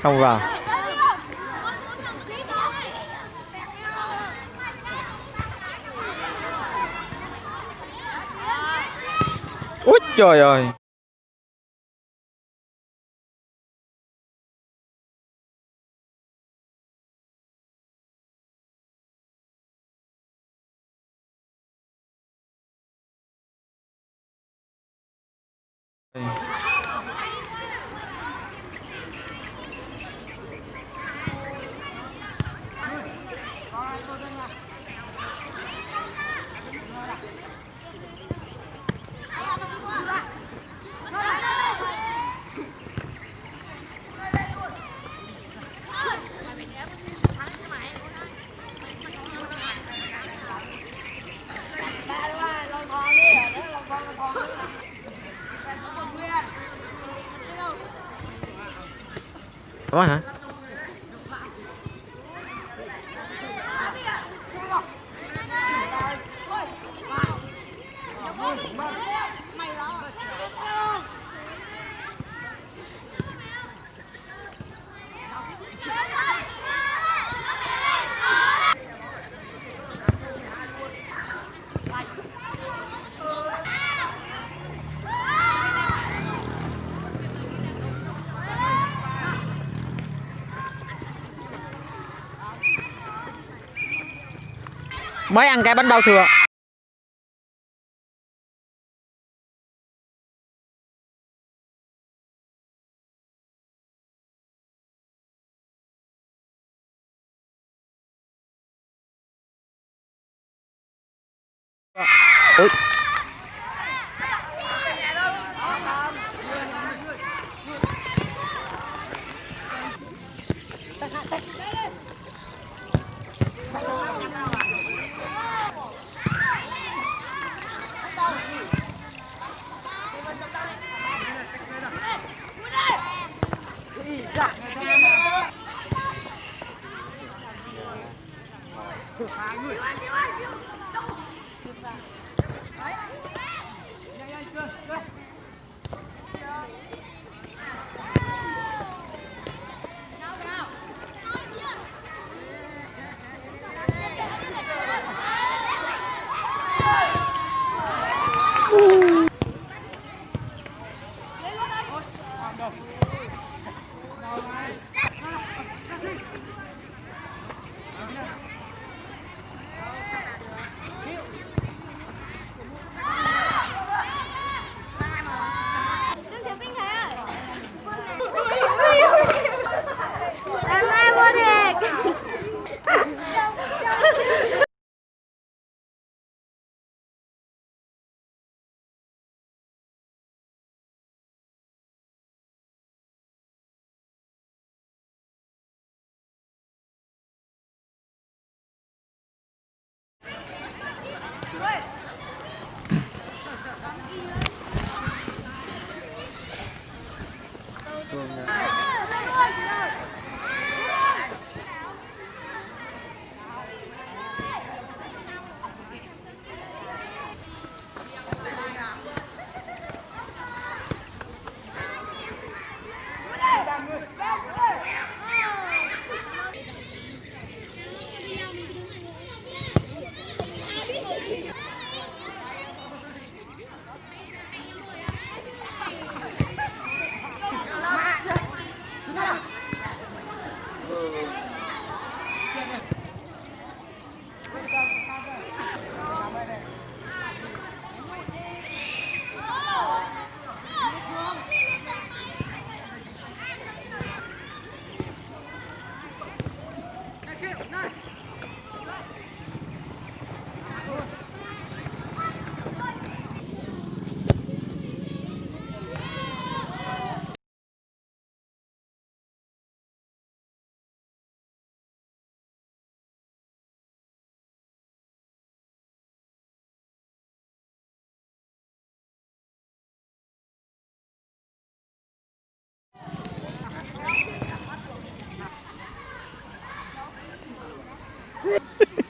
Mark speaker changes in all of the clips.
Speaker 1: Không vào. Úi trời ơi. Có hả? Mới ăn cái bánh bao thừa. Ui.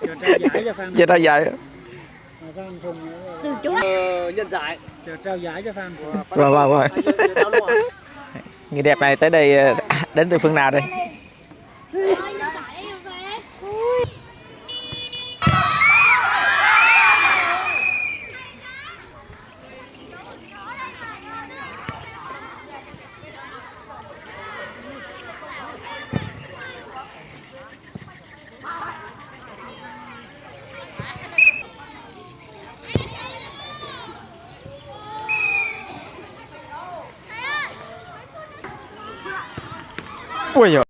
Speaker 2: trao giải cho Phan.
Speaker 1: Chưa trao giải.
Speaker 2: Phan Phùng
Speaker 3: Từ chú
Speaker 4: nhận giải.
Speaker 2: trao giải cho Phan.
Speaker 1: Rồi. Người đẹp này tới đây đến từ phương nào đây? Ui giời.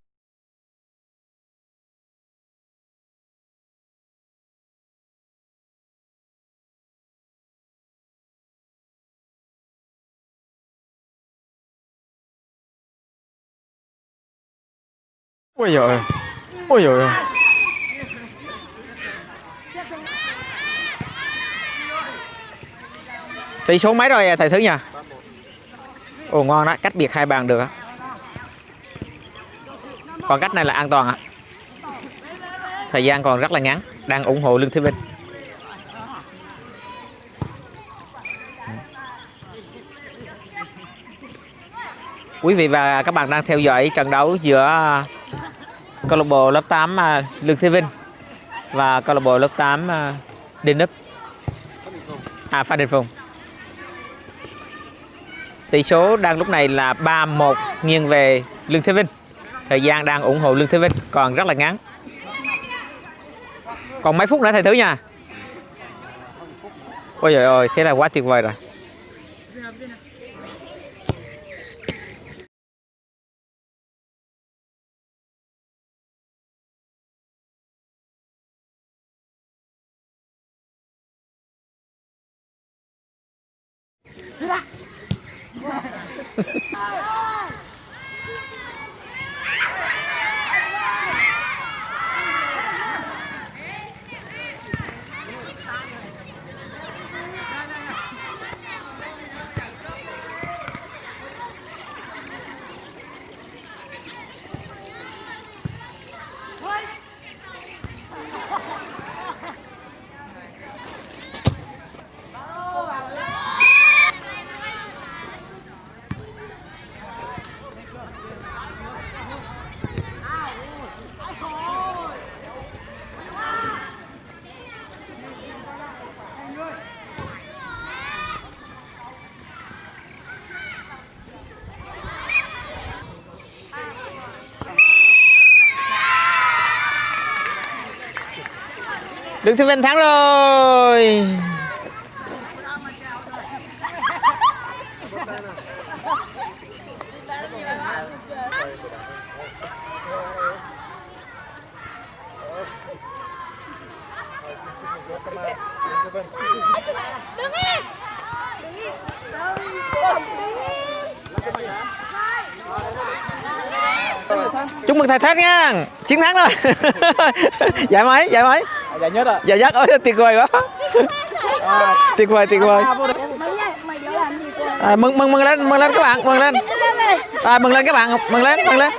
Speaker 1: Ui giời. Ui giời. Tỷ số mấy rồi thầy Thứ nha? Ồ ngon đó, cách biệt 2 bàn được á. Còn cách này là an toàn ạ. Thời gian còn rất là ngắn. Đang ủng hộ Lương Thế Vinh. Quý vị và các bạn đang theo dõi trận đấu giữa câu lạc bộ lớp 8 Lương Thế Vinh và câu lạc bộ lớp 8 Đinh Núp. Phan Đình Phùng. Tỷ số đang lúc này là 3-1 nghiêng về Lương Thế Vinh. Thời gian đang ủng hộ Lương Thế Vinh còn rất là ngắn. Còn mấy phút nữa thầy Thứ nha. Ôi trời ơi, thế là quá tuyệt vời rồi. Lương Thế Vinh thắng rồi.
Speaker 3: Đứng im.
Speaker 1: Chúc mừng thầy Thét nha. Chiến thắng rồi. Giải mấy? Giải mấy?
Speaker 4: Giải nhất ạ.
Speaker 1: Giải nhất. Ôi tuyệt vời quá. Tuyệt vời, tuyệt vời. Mừng lên các bạn, mừng lên. Mừng lên các bạn, mừng lên.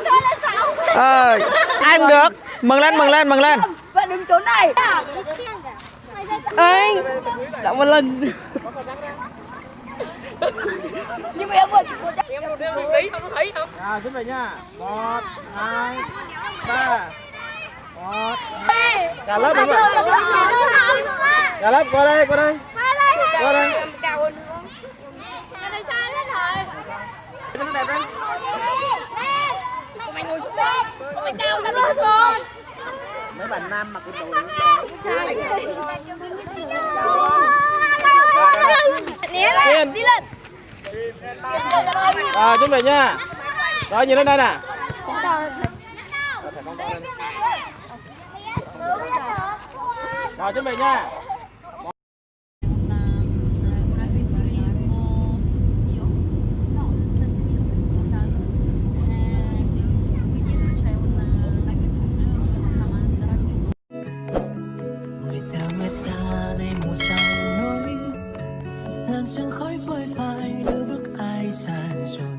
Speaker 1: Ai cũng được. Mừng lên.
Speaker 3: Bạn đứng chỗ này. Ơi. Đã một lần. Nhưng mà em vừa chụp em một đêm lý không nó thấy không?
Speaker 4: Xin về nha. 1, 2, 3. 1. Cả lớp đúng không? Cả lớp qua đây. Qua đây.
Speaker 3: Cao hơn nữa. Cái này sai hết rồi.
Speaker 4: Nó đẹp đấy.
Speaker 3: Mày ngồi xuống đây. Mày cao tao luôn rồi.
Speaker 4: Mấy bạn nam mặc cái đồ
Speaker 3: Lên. Đi lên.
Speaker 4: Rồi chuẩn bị nha. Rồi nhìn lên đây nè. Rồi chuẩn bị nha.
Speaker 5: sương khói phơi phai đưa bước ai xa rồi